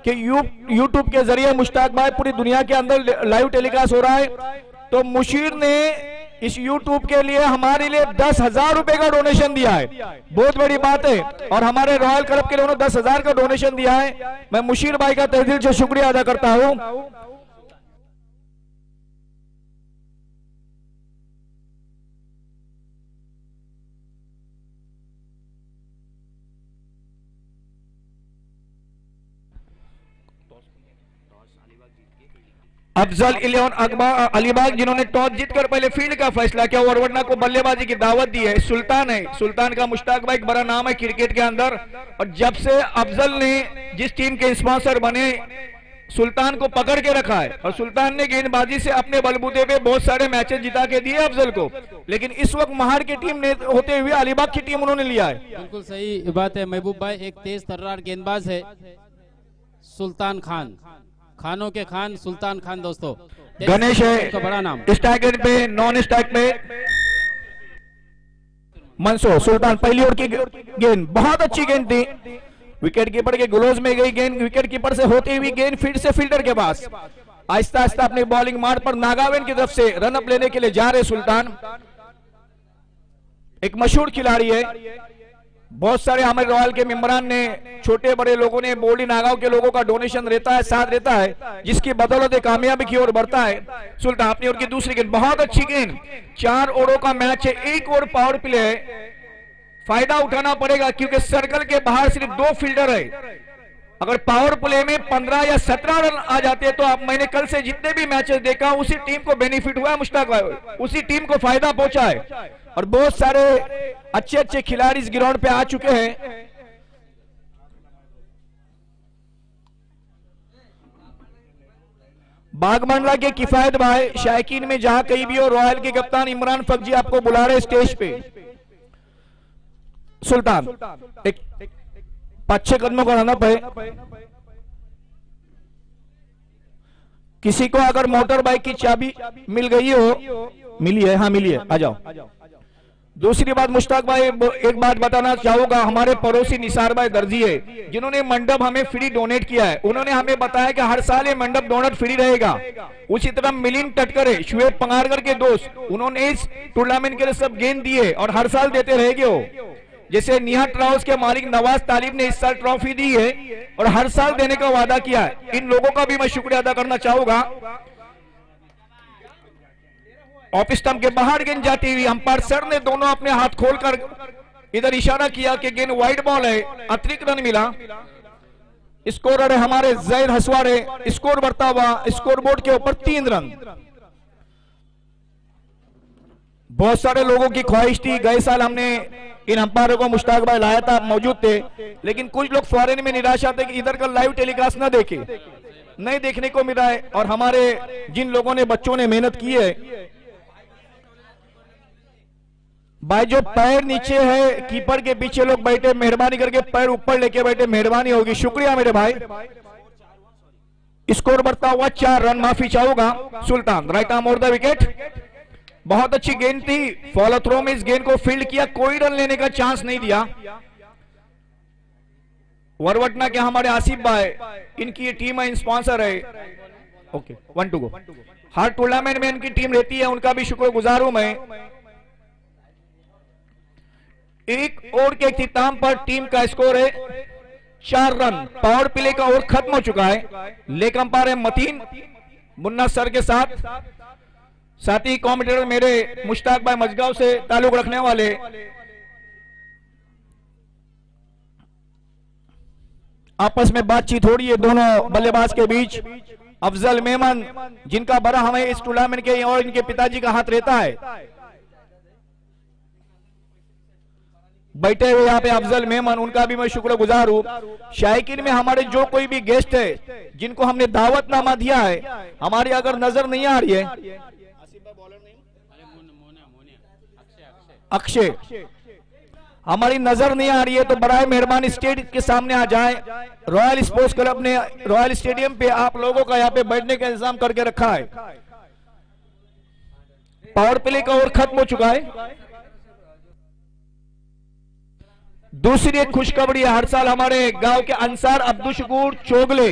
कि यूट्यूब के जरिए मुश्ताक भाई पूरी दुनिया के अंदर लाइव टेलीकास्ट हो रहा है, तो मुशीर ने इस यूट्यूब के लिए हमारे लिए 10,000 रुपए का डोनेशन दिया है। बहुत बड़ी बात है। और हमारे रॉयल क्लब के लिए उन्होंने 10,000 का डोनेशन दिया है। मैं मुशीर भाई का तहे दिल से शुक्रिया अदा करता हूं। अफजल 11 अलीबाग जिन्होंने टॉस जीतकर पहले फील्ड का फैसला किया और वरना को बल्लेबाजी की दावत दी है। सुल्तान है, सुल्तान का मुश्ताक भाई एक बड़ा नाम है क्रिकेट के अंदर। और जब से अफजल ने जिस टीम के स्पॉन्सर बने, सुल्तान को पकड़ के रखा है और सुल्तान ने गेंदबाजी से अपने बलबूते पे बहुत सारे मैचेस जिता के दिए अफजल को। लेकिन इस वक्त महाड़ की टीम ने होते हुए अलीबाग की टीम उन्होंने लिया है। बिल्कुल सही बात है महबूब भाई, एक तेज तर्रार गेंदबाज है सुल्तान खान, खानों के खान सुल्तान खान। दोस्तों गणेश है का बड़ा नाम। स्ट्राइक पे, नॉन स्ट्राइक पे मंसूर। सुल्तान पहली ओवर की गेंद बहुत अच्छी गेंद थी, विकेट कीपर के ग्लोव्स में गई गेंद, विकेट कीपर से होती हुई गेंद फील्ड से फील्डर के पास। आहिस्ता आहिस्ता अपनी बॉलिंग मार्ग पर नागावैन की तरफ से रन अप लेने के लिए जा रहे सुल्तान। एक मशहूर खिलाड़ी है, बहुत सारे हमारे रॉयल के मेंबरान ने, छोटे बड़े लोगों ने, बोली नागांव के लोगों का डोनेशन रहता है, साथ रहता है, जिसकी बदौलत कामयाबी की ओर बढ़ता है। सुल्तान अपनी ओर की दूसरी गेंद बहुत अच्छी गेंद। 4 ओवरों का मैच है, 1 ओवर पावर प्ले है, फायदा उठाना पड़ेगा क्योंकि सर्कल के बाहर सिर्फ 2 फील्डर है। अगर पावर प्ले में 15 या 17 रन आ जाते तो आप, मैंने कल से जितने भी मैचेस देखा उसी टीम को बेनिफिट हुआ है, मुश्ताक भाई उसी टीम को फायदा पहुंचा है। और बहुत सारे अच्छे अच्छे खिलाड़ी इस ग्राउंड पे आ चुके हैं। बागमंडला के किफायत भाई शायकीन में जहां कहीं भी हो, रॉयल के कप्तान इमरान फकजी आपको बुला रहे स्टेज पे। सुल्तान एक 5-6 कदमों का रनअप है। किसी को अगर मोटर बाइक की चाबी मिल गई हो, मिली है? हाँ मिली है, आ जाओ। दूसरी बात मुश्ताक भाई एक बात बताना चाहूंगा, हमारे पड़ोसी निसार भाई दर्जी है जिन्होंने मंडप हमें फ्री डोनेट किया है। उन्होंने हमें बताया कि हर साल ये मंडप डोनेट फ्री रहेगा। उसी तरह मिलिंद टटकरे, शुएब पंगारकर के दोस्त, उन्होंने इस टूर्नामेंट के लिए सब गेंद दिए और हर साल देते रहेंगे हो। जैसे निहार ट्राउस के मालिक नवाज तालिब ने इस साल ट्रॉफी दी है और हर साल देने का वादा किया है। इन लोगों का भी मैं शुक्रिया अदा करना चाहूंगा। ऑफ स्टंप के बाहर गेंद जाती हुई, अंपायर सर ने दोनों अपने हाथ खोलकर इधर इशारा किया कि गेंद वाइड बॉल है, अतिरिक्त रन मिला। स्कोरर है हमारे जैद हसवाड़े, स्कोर बढ़ता हुआ स्कोर बोर्ड के ऊपर 3 रन। बहुत सारे लोगों की ख्वाहिश थी, गए साल हमने इन अंपायरों को मुश्ताक भाई लाया था, मौजूद थे, लेकिन कुछ लोग फॉरेन में निराशा थे कि इधर का लाइव टेलीकास्ट ना देखे, नहीं देखने को मिला है। और हमारे जिन लोगों ने, बच्चों ने मेहनत की है भाई, जो पैर नीचे है कीपर के पीछे लोग बैठे, मेहरबानी करके पैर ऊपर लेके बैठे, मेहरबानी होगी, शुक्रिया मेरे भाई। स्कोर बढ़ता हुआ 4 रन, माफी चाहूंगा। Sultan right arm over the wicket, बहुत अच्छी गेंद थी, फॉलो थ्रो में इस गेंद को फील्ड किया, कोई रन लेने का चांस नहीं दिया। वरवटना के हमारे आसिफ भाई, इनकी ये टीम है, स्पॉन्सर है। Okay 1 to go. हर टूर्नामेंट में इनकी टीम रहती है, उनका भी शुक्रगुजार हूं मैं। 1 ओवर के इख्तिताम पर टीम का स्कोर है 4 रन। पावर प्ले का ओवर खत्म हो चुका है। लेग अंपायर है मतीन मुन्ना सर के साथ ही कमेंटेटर मेरे मुश्ताक भाई मजगांव से ताल्लुक रखने वाले। आपस में बातचीत हो रही है दोनों बल्लेबाज के बीच। अफजल मेमन, जिनका बड़ा हमें इस टूर्नामेंट के और इनके पिताजी का हाथ रहता है, बैठे हुए यहाँ पे अफजल मेमन, उनका भी मैं शुक्रगुजार हूँ। शायकीन में हमारे जो कोई भी गेस्ट है जिनको हमने दावतनामा दिया है, हमारी अगर नजर नहीं आ रही है, अक्षय हमारी नजर नहीं आ रही है तो बराए मेहरबानी स्टेज के सामने आ जाएं। रॉयल स्पोर्ट्स क्लब ने रॉयल स्टेडियम पे आप लोगों का यहाँ पे बैठने का इंतजाम करके रखा है। पावर प्ले का ओवर खत्म हो चुका है। दूसरी एक खुशखबरी है, हर साल हमारे गांव के अंसार अब्दुल शकूर चोगले,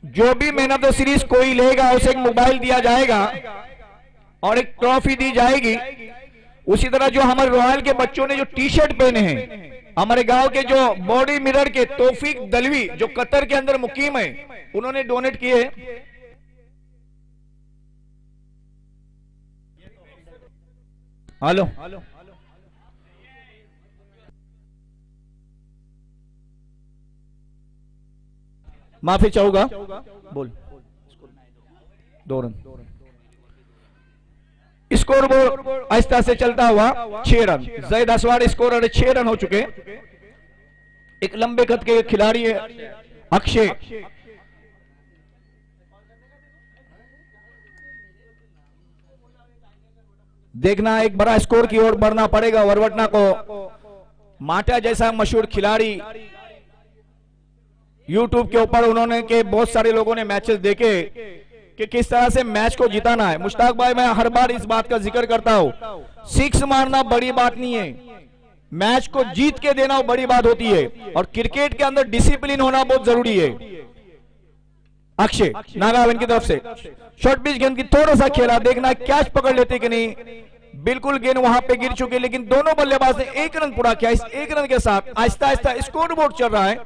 जो भी मैन ऑफ द सीरीज कोई लेगा उसे एक मोबाइल दिया जाएगा और एक ट्रॉफी दी जाएगी। उसी तरह जो हमारे रॉयल के बच्चों ने जो टी शर्ट पहने हैं, हमारे गांव के जो बॉडी मिरर के तौफीक दलवी जो कतर के अंदर मुकीम है, उन्होंने डोनेट किए। हेलो, माफी चाहूंगा, बोल। 2 रन स्कोर बोर्ड आहिस्ता से चलता हुआ 6 रन, जैद असवार स्कोर 6 रन हो चुके। एक लंबे कद के खिलाड़ी है अक्षय, देखना एक बड़ा स्कोर की ओर बढ़ना पड़ेगा वरवटना को। माटा जैसा मशहूर खिलाड़ी, यूट्यूब के ऊपर उन्होंने के बहुत सारे लोगों ने मैचेस देखे कि किस तरह से मैच को जिताना है। मुश्ताक भाई, मैं हर बार इस बात का जिक्र करता हूं, 6 मारना बड़ी बात नहीं है, मैच को जीत के देना वो बड़ी बात होती है, और क्रिकेट के अंदर डिसिप्लिन होना बहुत जरूरी है। अक्षय नागावन की तरफ से शॉर्ट पिच गेंद की थोड़ा सा खेला, देखना कैच पकड़ लेते कि नहीं। बिल्कुल गेंद वहां पे गिर चुकी, लेकिन दोनों बल्लेबाज ने 1 रन पूरा किया। इस 1 रन के साथ आहिस्ता आहिस्ता स्कोर बोर्ड चल रहा है,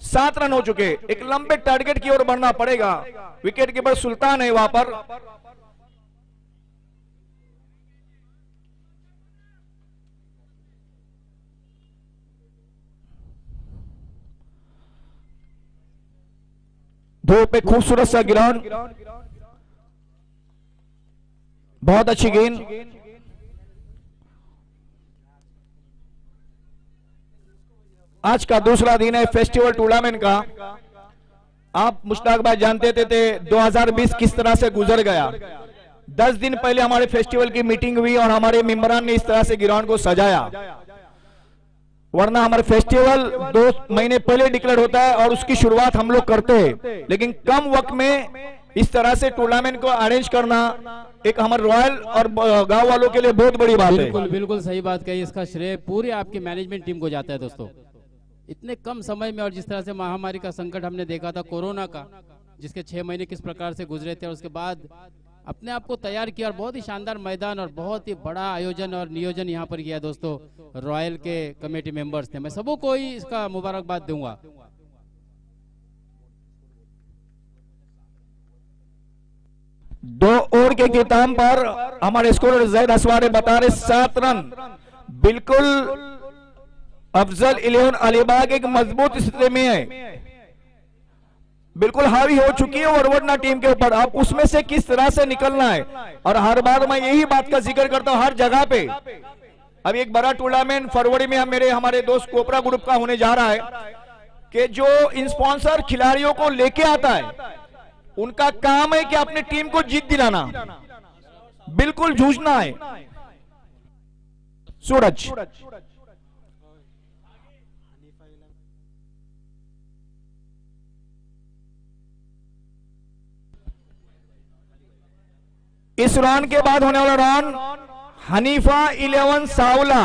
7 रन हो चुके। एक लंबे टारगेट की ओर बढ़ना पड़ेगा। विकेट कीपर सुल्तान है वहां पर। धूप पे खूबसूरत सा ग्राउंड, बहुत अच्छी गेंद। आज का दूसरा दिन है फेस्टिवल टूर्नामेंट का। आप मुश्ताक भाई जानते थे 2020 किस तरह से गुजर गया। 10 दिन पहले हमारे फेस्टिवल की मीटिंग हुई और हमारे मेंबरान ने इस तरह से ग्राउंड को सजाया, वरना हमारे फेस्टिवल 2 महीने पहले डिक्लेयर होता है और उसकी शुरुआत हम लोग करते हैं, लेकिन कम वक्त में इस तरह से टूर्नामेंट को अरेंज करना एक हमारे रॉयल और गांव वालों के लिए बहुत बड़ी बात है। बिल्कुल बिल्कुल सही बात कही। इसका श्रेय पूरी आपकी मैनेजमेंट टीम को जाता है दोस्तों। इतने कम समय में और जिस तरह से महामारी का संकट हमने देखा था कोरोना का, जिसके 6 महीने किस प्रकार से गुजरे थे, और उसके बाद अपने आप को तैयार किया और बहुत ही शानदार मैदान और बहुत ही बड़ा आयोजन और नियोजन यहाँ पर किया दोस्तों रॉयल के कमेटी मेंबर्स थे। मैं सबों को ही इसका मुबारकबाद दूंगा। दो ओवर के खिताब पर हमारे स्कोर जैद असवार बता रहे 7 रन। बिल्कुल अफजल 11 अलीबाग एक मजबूत स्थिति में है, बिल्कुल हावी हो चुकी है वरवटना टीम के ऊपर। अब उसमें से किस तरह से निकलना है, और हर बार मैं यही बात का जिक्र करता हूं हर जगह पे। अब एक बड़ा टूर्नामेंट फरवरी में हमारे दोस्त कोपरा ग्रुप का होने जा रहा है, कि जो स्पॉन्सर खिलाड़ियों को लेके आता है उनका काम है कि अपनी टीम को जीत दिलाना, बिल्कुल जूझना है। सूरज इस राउंड के बाद होने वाला राउंड हनीफा 11 सावला,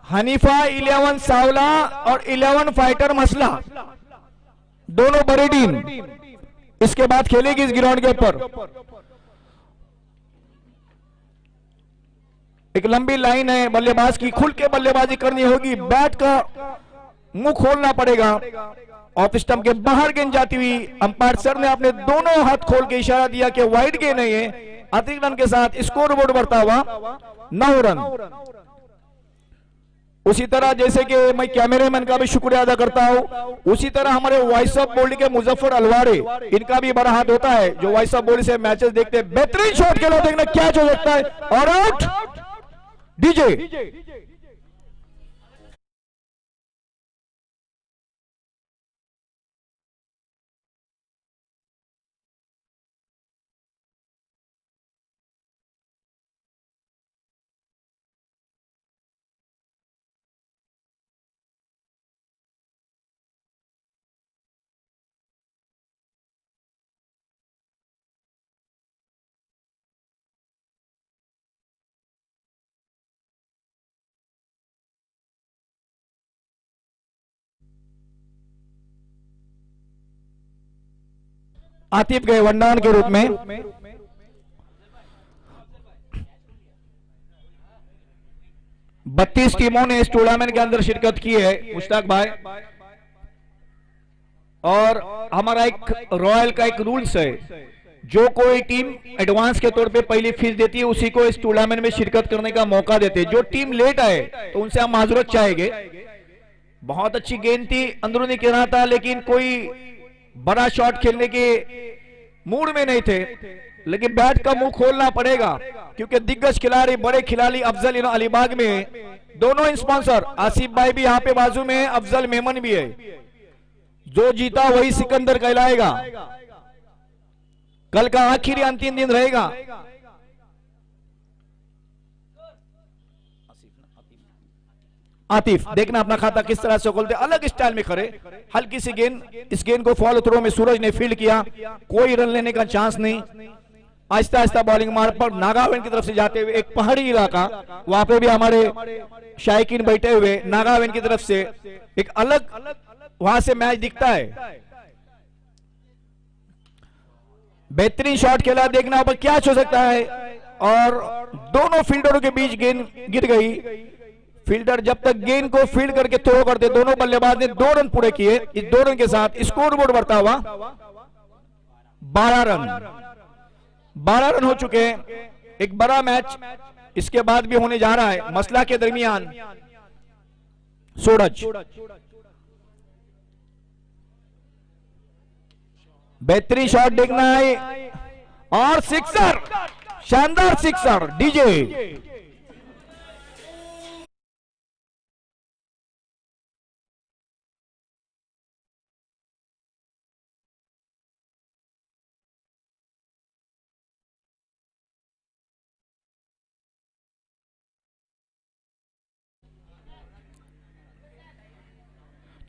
हनीफा 11 सावला और 11 फाइटर मसला, दोनों बड़ी टीम इसके बाद खेलेगी इस ग्राउंड के ऊपर। एक लंबी लाइन है, बल्लेबाज की खुल के बल्लेबाजी करनी होगी, बैट का मुंह खोलना पड़ेगा। ऑफ स्टंप के बाहर गेंद जाती हुई अंपायर सर ने अपने दोनों हाथ खोल के इशारा दिया कि वाइड गेंद नहीं है। अतिरिक्त रन के साथ स्कोर बोर्ड बढ़ता हुआ 9 रन। उसी तरह जैसे कि मैं कैमरेमैन का भी शुक्रिया अदा करता हूं, उसी तरह हमारे वॉइस ऑफ बोल्ड के मुजफ्फर अलवारे, इनका भी बड़ा हाथ होता है, जो वॉइस ऑफ बोल्ड से मैचेस देखते हैं। बेहतरीन शॉट खेलो, देखना क्या हो सकता है, और आउट डीजे। आतिफ गए वन डाउन के रूप में। बत्तीस टीमों ने इस टूर्नामेंट के अंदर शिरकत की है मुश्ताक भाई, और हमारा एक रॉयल का एक रूल्स है, जो कोई टीम एडवांस के तौर पे पहली फीस देती है उसी को इस टूर्नामेंट में शिरकत करने का मौका देते हैं। जो टीम लेट आए तो उनसे हम माजूरत चाहेंगे। बहुत अच्छी गेंद थी, अंदरूनी किनारा था, लेकिन कोई बड़ा शॉट खेलने के मूड में नहीं थे, लेकिन बैट का मुंह खोलना पड़ेगा क्योंकि दिग्गज खिलाड़ी, बड़े खिलाड़ी अफजल अलीबाग में, दोनों स्पॉन्सर आसिफ भाई भी यहाँ पे बाजू में है, अफजल मेमन भी है। जो जीता वही सिकंदर कहलाएगा। कल का आखिरी अंतिम दिन रहेगा। आतिफ देखना अपना खाता किस तरह से खोलते, अलग स्टाइल में खड़े, हल्की सी गेंद, इस गेंद को फॉलो थ्रो में सूरज ने फील्ड किया, कोई रन लेने का चांस नहीं। आहिस्ता आहिस्ता बॉलिंग मार पर नागावैंड की तरफ से जाते हुए, एक पहाड़ी इलाका, वहां पे भी हमारे शायकीन बैठे हुए, नागावैंड की तरफ से एक अलग वहां से मैच दिखता है। बेहतरीन शॉट खेला, देखना ऊपर क्या हो सकता है, और दोनों फील्डरों के बीच गेंद गिर गई। फील्डर जब तक गेंद को फील्ड करके थ्रो करते, दोनों बल्लेबाज ने 2 रन पूरे किए। इस 2 रन के साथ स्कोरबोर्ड बढ़ता हुआ 12 रन हो चुके हैं। एक बड़ा मैच इसके बाद भी होने जा रहा है, मसला के दरमियान सूरज। बेहतरीन शॉट देखना है, और सिक्सर, शानदार सिक्सर डीजे।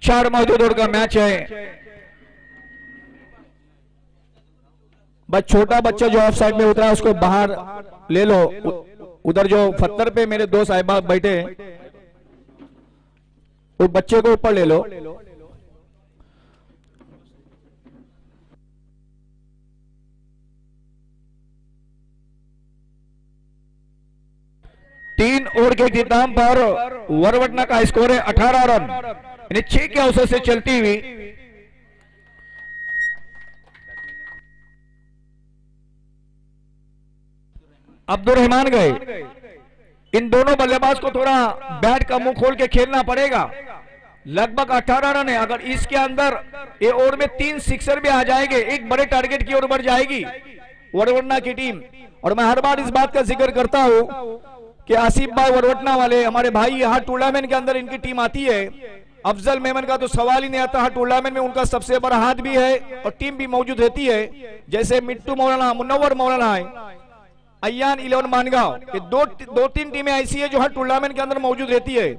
चार मौजूद ओवर का मैच है। बस छोटा बच्चा जो ऑफ साइड में उतरा है उसको बाहर ले लो। उधर जो पत्थर पे मेरे 2 साहिबा बैठे, उस बच्चे को ऊपर ले लो। तीन ओवर के इख्तिताम पर वरवटना का स्कोर है 18 रन, यानी 6 के अवसर से चलती हुई अब्दुल रहमान गए। इन दोनों बल्लेबाज को थोड़ा बैट का मुंह खोल के खेलना पड़ेगा। लगभग 18 रन है, अगर इसके अंदर ये ओवर में 3 सिक्सर भी आ जाएंगे, एक बड़े टारगेट की ओर बढ़ जाएगी वरवटना की टीम। और मैं हर बार इस बात का जिक्र करता हूं कि आसिफ भाई वरवटना वाले हमारे भाई, हर टूर्नामेंट के अंदर इनकी टीम आती है। अफजल मेमन का तो सवाल ही नहीं आता, हर टूर्नामेंट में उनका सबसे बड़ा हाथ भी है और टीम भी मौजूद रहती है। जैसे मिट्टू मौलाना, मुन्नवर मौलाना है, अय्यान 11 मानगांव, ये दो तीन टीमें ऐसी है जो हर टूर्नामेंट के अंदर मौजूद रहती है।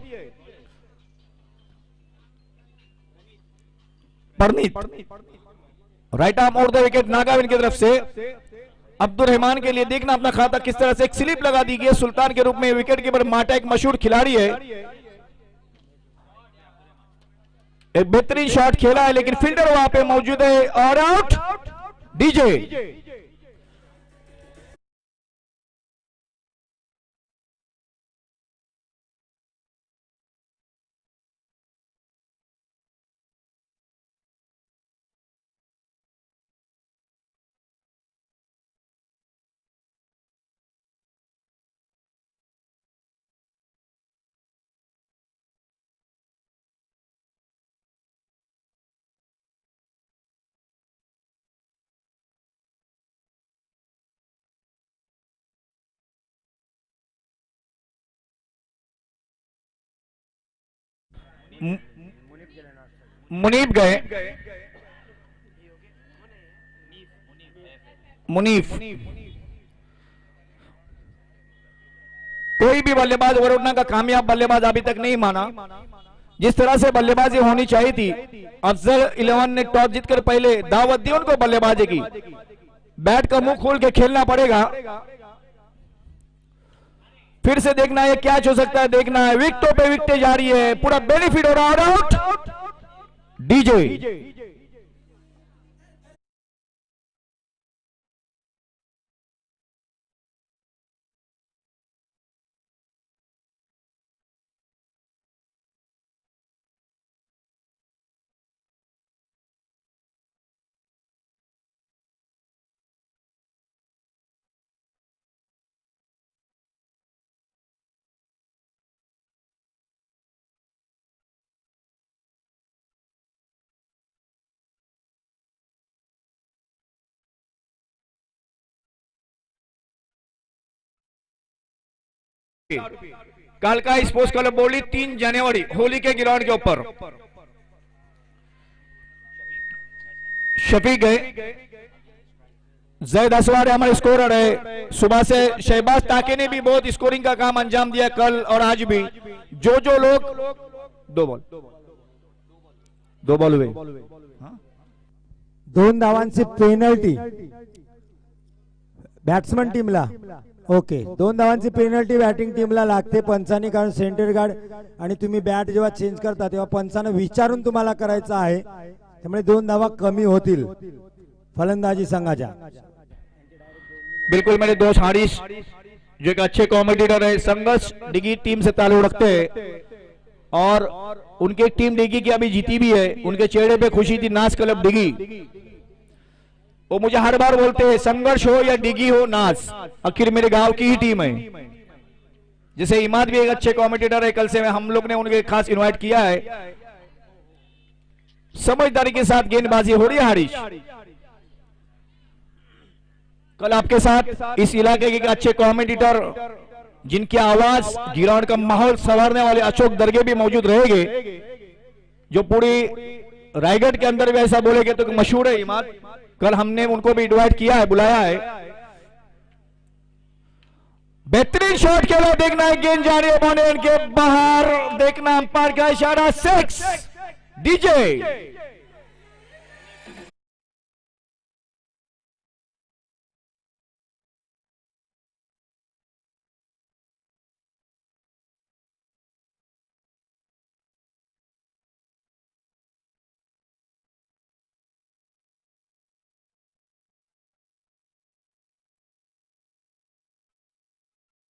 Parneet right arm over the wicket नागावैंड की तरफ से अब्दुल रहमान के लिए। देखना अपना खाता किस तरह से, एक स्लिप लगा दी गई सुल्तान के रूप में। विकेट कीपर माटा एक मशहूर खिलाड़ी है, एक बेहतरीन शॉट खेला है, लेकिन फील्डर वहां पे मौजूद है और आउट डीजे। मुनीफ गए, मुनीफ कोई भी बल्लेबाज वरवटना का कामयाब बल्लेबाज अभी तक नहीं माना। जिस तरह से बल्लेबाजी होनी चाहिए थी, अफजल 11 ने टॉस जीतकर पहले दावत दी उनको बल्लेबाजी की। बैट का मुंह खोल के खेलना पड़ेगा। फिर से देखना है क्या हो सकता है, देखना है। विकेटों पे विकेटें जारी है, पूरा बेनिफिट हो रहा है। Out DJ. कालका स्पोर्ट्स क्लब बोली 3 जनवरी होली के ग्राउंड के ऊपर। शफीक है, जैद असवार हमारे स्कोरर है। सुबह से शहबाज ताके ने भी बहुत स्कोरिंग का काम अंजाम दिया कल और आज भी। जो लोग 2 बॉल हुए, 2 धावांची पेनल्टी बॅट्समन टीमला। ओके, 2 धावांची पेनल्टी बॅटिंग टीमला लागते पंचांनी, कारण सेंटर गार्ड आणि तुम्ही बॅट जेव्हा चेंज करता तेव्हा पंचानं विचारून तुम्हाला करायचं आहे, त्यामुळे 2 धावा कमी होतील फलंदाजी संघाच्या। बिल्कुल मेरे दोस्त हारिस जो एक अच्छे कॉमेडिटर है, संघर्ष डिगी टीम से ताल्लुक रखते हैं और उनकी टीम डिगी की अभी जीती भी है। उनके चेहरे पे खुशी थी, नाज क्लब डिगी। वो मुझे हर बार बोलते हैं संघर्ष हो या डिगी हो नाज, आखिर मेरे गांव की ही टीम है। जैसे इमाद भी एक अच्छे कॉमेडिटर है, कल से हम लोग ने उनके खास इनवाइट किया है। समझदारी के साथ गेंदबाजी हो रही है हारिस। कल आपके साथ इस इलाके के अच्छे कॉमेडिटर जिनकी आवाज ग्राउंड का माहौल संवारने वाले अशोक दरगे भी मौजूद रहेंगे, जो पूरी रायगढ़ के अंदर भी ऐसा बोलेंगे तो मशहूर है इमाद। कल हमने उनको भी इनवाइट किया है, बुलाया है। बेहतरीन शॉट खेला, देखना है गेंद जा रही है ओपोनेंट के बाहर, देखना अंपायर का इशारा, 6 डीजे।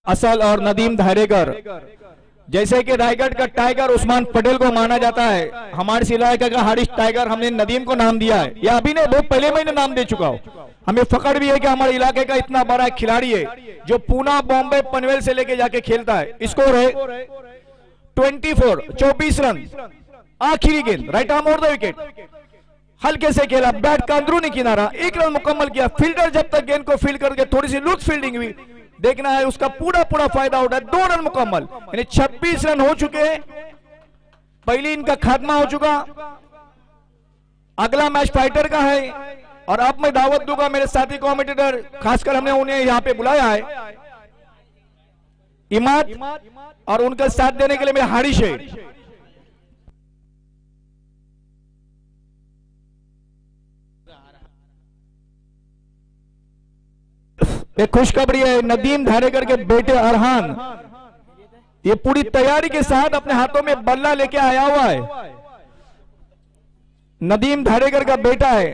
असल और नदीम धारेकर, जैसे कि रायगढ़ का टाइगर उस्मान पटेल को माना जाता है, हमारे इलाके का हारिस टाइगर हमने नदीम को नाम दिया है। या अभी ने बहुत पहले महीने नाम दे चुका हूं। हमें फखर भी है कि हमारे इलाके का इतना बड़ा खिलाड़ी है जो पूना, बॉम्बे, पनवेल से लेके जाके खेलता है। स्कोर है 24 रन। आखिरी गेंद right arm over the wicket, हल्के से खेला, बैट का अंदरूनी किनारा, 1 रन मुकम्मल किया। फील्डर जब तक गेंद को फील्ड करके थोड़ी सी लूज फील्डिंग हुई, देखना है उसका पूरा फायदा उठा। 2 रन मुकम्मल, यानी 26 रन हो चुके हैं। पहली इनका खात्मा हो चुका। अगला मैच फाइटर का है और अब मैं दावत दूंगा मेरे साथी कॉमेडिटर, खासकर हमने उन्हें यहां पे बुलाया है, इमाद, और उनका साथ देने के लिए मेरे हारिस है। एक खुशखबरी है, नदीम धारेकर के बेटे अरहान ये पूरी तैयारी के साथ अपने हाथों में बल्ला लेके आया हुआ है। नदीम धारेकर का बेटा है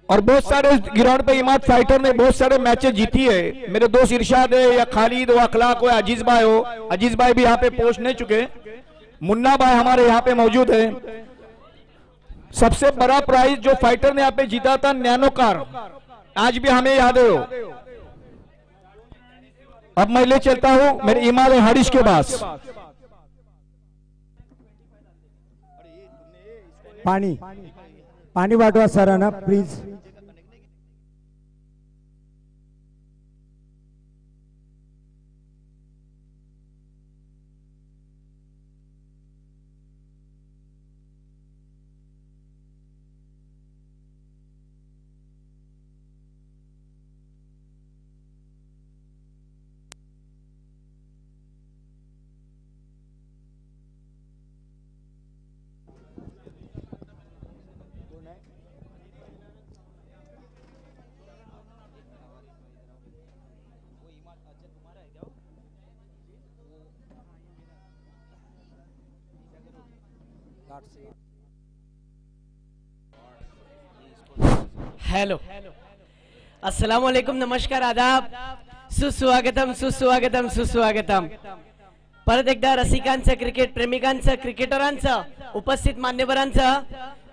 और बहुत सारे ग्राउंड पे इमाद फाइटर ने बहुत सारे मैचेस जीती है। मेरे दोस्त इरशाद है या खालिद हो, अखलाक हो, अजीज भाई हो, अजीज भाई भी यहाँ पे पहुंचने चुके। मुन्ना भाई हमारे यहाँ पे मौजूद है। सबसे बड़ा प्राइज जो फाइटर ने यहाँ पे जीता था, नैनो कार, आज भी हमें याद है। अब मैं ले चलता हूं मेरे इमाद और हारिस के पास। पाणी वाटवा सरांना प्लीज। हेलो, अस्सलाम वालेकुम, नमस्कार, आदाब, सुस्वागतम सुस्वागतम सुस्वागतम। परत एकदा रसिकांचं, क्रिकेट प्रेमिकांचं, क्रिकेटरांचं, उपस्थित मान्यवरांचं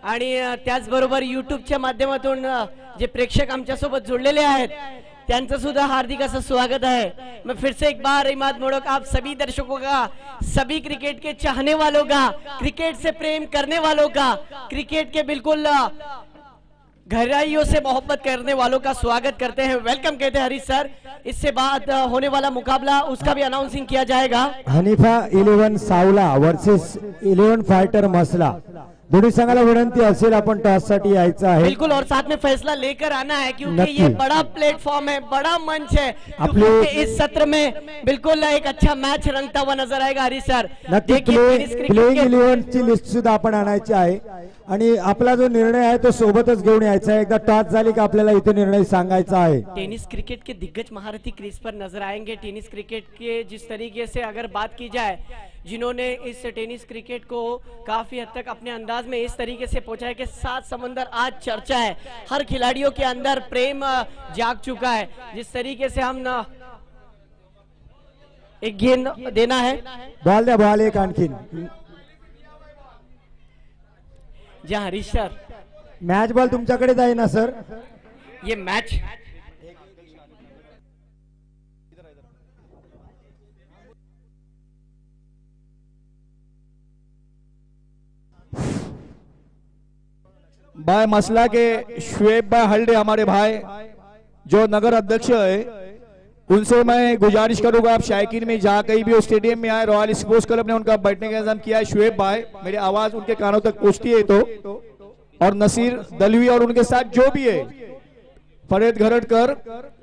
आणि त्याचबरोबर यूट्यूबच्या माध्यमातून जे प्रेक्षक आमच्या सोबत जुड़लेले आहेत त्यांचं सुद्धा हार्दिक असं स्वागत है। मैं फिर से एक बार इमाद मोड़क आप सभी दर्शकों का, सभी क्रिकेट के चाहने वालों का, क्रिकेट से प्रेम करने वालों का, क्रिकेट के बिल्कुल गहराइयों से मोहब्बत करने वालों का स्वागत करते हैं, वेलकम कहते हैं हरीश सर। इससे बाद होने वाला मुकाबला उसका भी अनाउंसिंग किया जाएगा। हनीफा 11 सावला वर्सेस 11 फायटर मसला। दोन्ही संघाला विनंती असेल आपण टॉस साठी यायचं आहे। बिल्कुल, और साथ में फैसला लेकर आना है क्योंकि नक्की। ये बड़ा प्लेटफॉर्म है, बड़ा मंच है। आपले- क्योंकि इस सत्र में बिल्कुल एक अच्छा मैच रंगता हुआ नजर आएगा हरीश सर। नक्की देखिए, टेनिस क्रिकेट प्लेइंग के 11 ची लिस्ट सुद्धा आपण आणायची आहे आणि आपला जो निर्णय आहे तो सोबतच घेऊन यायचा आहे। एकदा टॉस झाली की आपल्याला इथे निर्णय सांगायचा आहे। टेनिस क्रिकेट के दिग्गज महारथी क्रीज पर नजर आएंगे। टेनिस क्रिकेट के जिस तरीके से अगर बात की जाए, जिन्होंने इस टेनिस क्रिकेट को काफी हद तक अपने अंदाज में इस तरीके से पहुंचा है कि 7 समंदर आज चर्चा है, हर खिलाड़ियों के अंदर प्रेम जाग चुका है। जिस तरीके से हम एक गेंद देना है, बॉल द्या, बॉल एक आणखीन। जहां हरीश सर मॅच बॉल तुमच्याकडेच आहे ना सर? ये मैच भाई मसला के शुएब भाई हल्डे हमारे भाई जो नगर अध्यक्ष है, उनसे मैं गुजारिश करूंगा आप शायकीन में जहाँ कहीं भी स्टेडियम में आए, रॉयल स्पोर्ट्स क्लब ने उनका बैठने का इंतजाम किया है। शुएब भाई, मेरी आवाज उनके कानों तक पहुंचती है तो, और नसीर दलवी और उनके साथ जो भी है, फरेद घरटकर,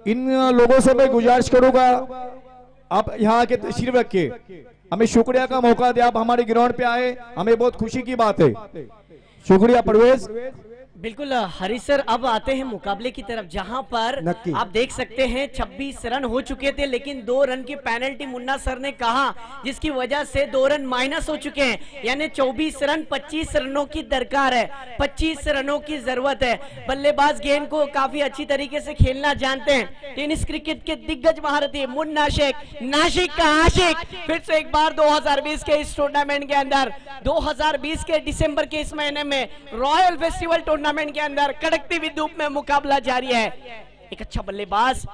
इन लोगों से मैं गुजारिश करूंगा आप यहाँ आके तशरीफ रखिए। हमें शुक्रिया का मौका दे, आप हमारे ग्राउंड पे आए, हमें बहुत खुशी की बात है। शुक्रिया परवेज। बिल्कुल हरीश सर, अब आते हैं मुकाबले की तरफ, जहां पर नक्की। आप देख सकते हैं 26 रन हो चुके थे, लेकिन 2 रन की पेनल्टी मुन्ना सर ने कहा, जिसकी वजह से 2 रन माइनस हो चुके हैं। यानी 24 रन 25 रनों की दरकार है, 25 रनों की जरूरत है। बल्लेबाज गेंद को काफी अच्छी तरीके से खेलना जानते हैं। टेनिस क्रिकेट के दिग्गज महारथी मुन्ना शेख, नासिक का आशिक, फिर से एक बार 2020 के इस टूर्नामेंट के अंदर, 2020 के दिसंबर के इस महीने में रॉयल फेस्टिवल टूर्नामेंट के अंदर कड़कती हुई धूप में मुकाबला जारी है। एक अच्छा बल्लेबाज,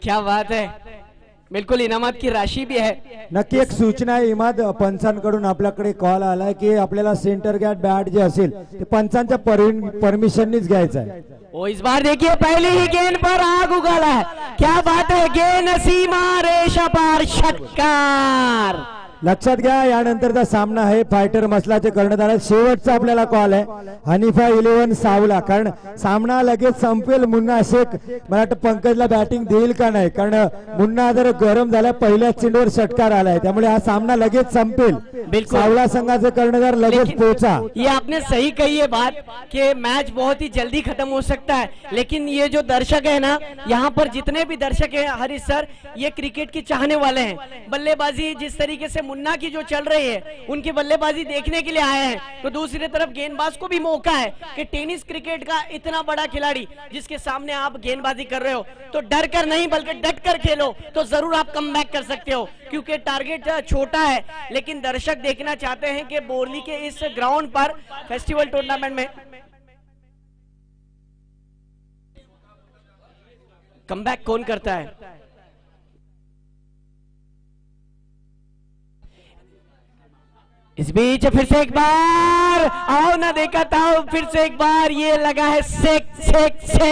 क्या बात है, बिल्कुल इनामात की राशि भी है। नक्की एक सूचना आहे इमाद पंचांकडून आपल्याकडे कॉल आलाय की आपल्याला सेंटर गॅट बॅट जे असेल ते पंचांच्या परमिशननीच घ्यायचं आहे। ओ इस बार देखिए पहली ही गेंद पर आग उगला है, क्या बात है, गेंद सीमा रेषा पार, षटकार। लक्षात घ्या, यानंतरचा सामना आहे फायटर मसलाचे कर्णधार आहेत। शेवटचा आपल्याला कॉल आहे हनीफा 11 सावला, कारण सामना लगेच संपेल। मुन्ना शेख मला वाटतं पंकजला बॅटिंग देईल का नाही, कारण मुन्ना जर गरम झाला, पहिल्याच चेंडूवर षटकार आलाय, त्यामुळे हा सामना लगेच संपेल। बिल्कुल। सावला संघाचे कर्णधार लगेच पोहोचा। ये आपने सही कही है बात कि मैच बहुत ही जल्दी खत्म हो सकता है, लेकिन ये जो दर्शक है ना, यहाँ पर जितने भी दर्शक हैं हरीश सर, ये क्रिकेट के चाहने वाले हैं। बल्लेबाजी जिस तरीके से मुन्ना की जो चल रही है, उनकी बल्लेबाजी देखने के लिए आए हैं। तो दूसरी तरफ गेंदबाज को भी मौका है कि टेनिस क्रिकेट का इतना बड़ा खिलाड़ी जिसके सामने आप गेंदबाजी कर रहे हो, तो डर कर नहीं बल्कि डट कर खेलो, तो जरूर आप कम बैक कर सकते हो। क्योंकि टारगेट छोटा है, लेकिन दर्शक देखना चाहते हैं कि बोरली के इस ग्राउंड पर फेस्टिवल टूर्नामेंट में कमबैक कौन करता है। इस बीच फिर से एक बार आओ ना देखा था, फिर से एक बार ये लगा है सिक्सर।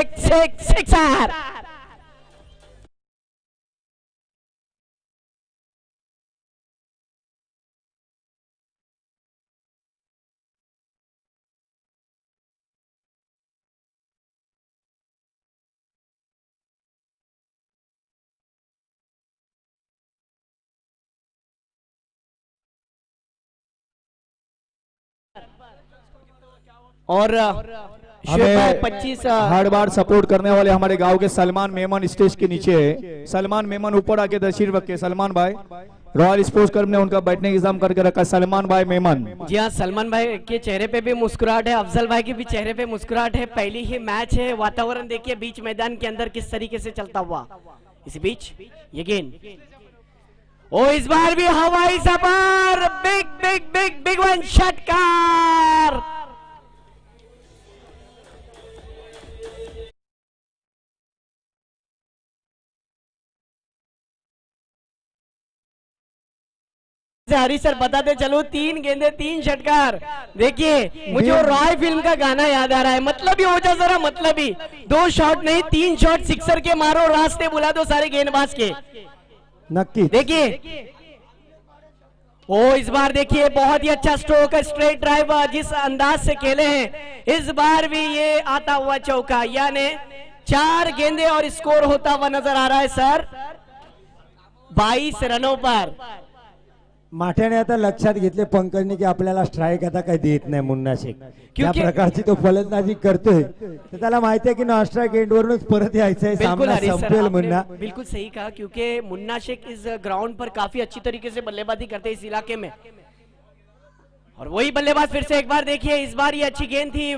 और हमें 25 हर बार सपोर्ट करने वाले हमारे गांव के सलमान मेमन स्टेज के नीचे है। सलमान मेमन ऊपर आके तशरीफ रखे। सलमान भाई, रॉयल स्पोर्ट्स क्लब ने उनका बैठने का इंतजाम करके रखा। सलमान भाई मेमन। जी हाँ, सलमान भाई के चेहरे पे भी मुस्कुराहट है, अफजल भाई के भी चेहरे पे मुस्कुराहट है। पहली ही मैच है, वातावरण देखिए बीच मैदान के अंदर किस तरीके से चलता हुआ। इस बीच ये गेंद, ओ इस बार भी हवाई सफर, big big big big one, षटकार। हरी सर बताते चलो 3 गेंदे 3 षटकार। देखिए मुझे वो रॉय फिल्म का गाना याद आ रहा है, मतलब ही हो जा जरा, मतलब ही 2 शॉट नहीं 3 शॉट सिक्सर के मारो, रास्ते बुला दो सारे गेंदबाज के। नक्की देखिए ओ इस बार देखिए बहुत ही अच्छा स्ट्रोक, स्ट्रेट ड्राइव जिस अंदाज से खेले हैं, इस बार भी ये आता हुआ चौका, यानी 4 गेंदे और स्कोर होता हुआ नजर आ रहा है सर 22 रनों पर। माठ्याने आता लक्षात घेतले पंकजने की आपल्याला स्ट्राईक आता काही देत नाही मुन्ना शेख, त्या प्रकारची तो फलंदाजी करतोय, तर त्याला माहिती आहे की नॉन स्ट्राईक एंड वरूनच परत यायचंय, सामना संपेल मुन्ना। बिल्कुल सही कहा, क्योंकि मुन्ना शेख इस ग्राउंड पर काफी अच्छी तरीके से बल्लेबाजी करते हैं इस इलाके में, और वही बल्लेबाज फिर से एक बार देखिए, इस बार ये अच्छी गेंद थी,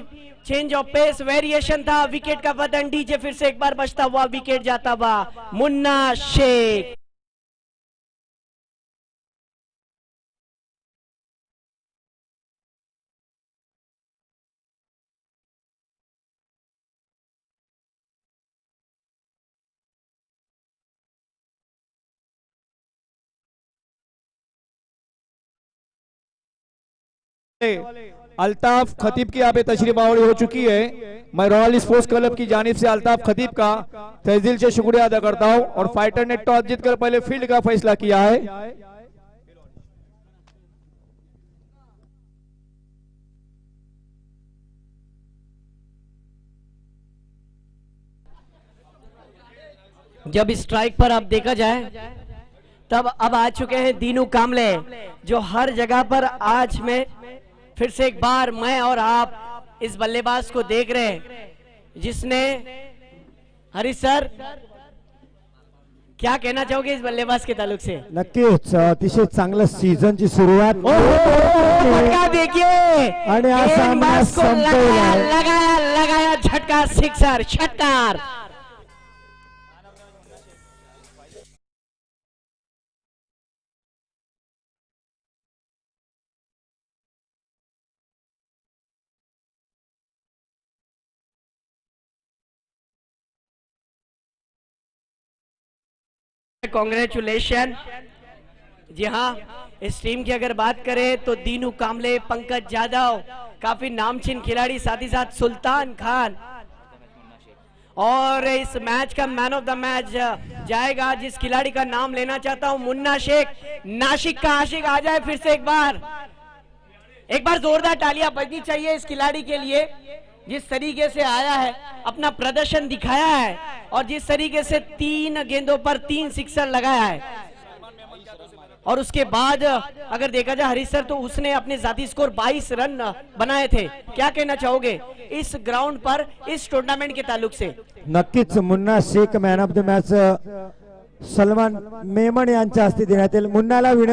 चेंज ऑफ पेस वेरिएशन था, विकेट का पतन, डीजे फिर से एक बार बचता हुआ विकेट जाता हुआ मुन्ना शेख। अल्ताफ खतीब की यहाँ पे तशरीफ आवरी हो चुकी है। मैं रॉयल स्पोर्ट्स क्लब की जानिब से अल्ताफ खतीब का तहे दिल से शुक्रिया अदा करता हूं, और फाइटर ने टॉस जीतकर पहले फील्ड का फैसला किया है। जब स्ट्राइक पर अब देखा जाए तब अब आ चुके हैं दीनू कामले, जो हर जगह पर आज में फिर से एक बार मैं और आप इस बल्लेबाज को देख रहे हैं, जिसने हरी सर क्या कहना चाहोगे इस बल्लेबाज के ताल्लुक से? नक्कीच अतिशय चांगलं सीझनची सुरुवात, झटका देखिए आणि हा सामना संपवला, लगाया लगाया झटका, सिक्सर, षटकार। कांग्रेचुलेशन। जी हाँ, इस टीम की अगर बात करें तो दीनू कामले, पंकज यादव, काफी नामचीन खिलाड़ी, साथ ही साथ सुल्तान खान, और इस मैच का मैन ऑफ द मैच जाएगा, जिस खिलाड़ी का नाम लेना चाहता हूं, मुन्ना शेख, नासिक का आशिक। आ जाए फिर से एक बार जोरदार तालियां बजनी चाहिए इस खिलाड़ी के लिए, जिस तरीके से आया है, अपना प्रदर्शन दिखाया है, और जिस तरीके से 3 गेंदों पर 3 सिक्सर लगाया है, और उसके बाद अगर देखा जाए हरीश सर, तो उसने अपने जाती स्कोर 22 रन बनाए थे। क्या कहना चाहोगे इस ग्राउंड पर इस टूर्नामेंट के ताल्लुक से? नक्कीच Munna Shaikh man of the match Salman Memon यांच्या हस्ते देण्यात येईल। मुन्नाला विनंती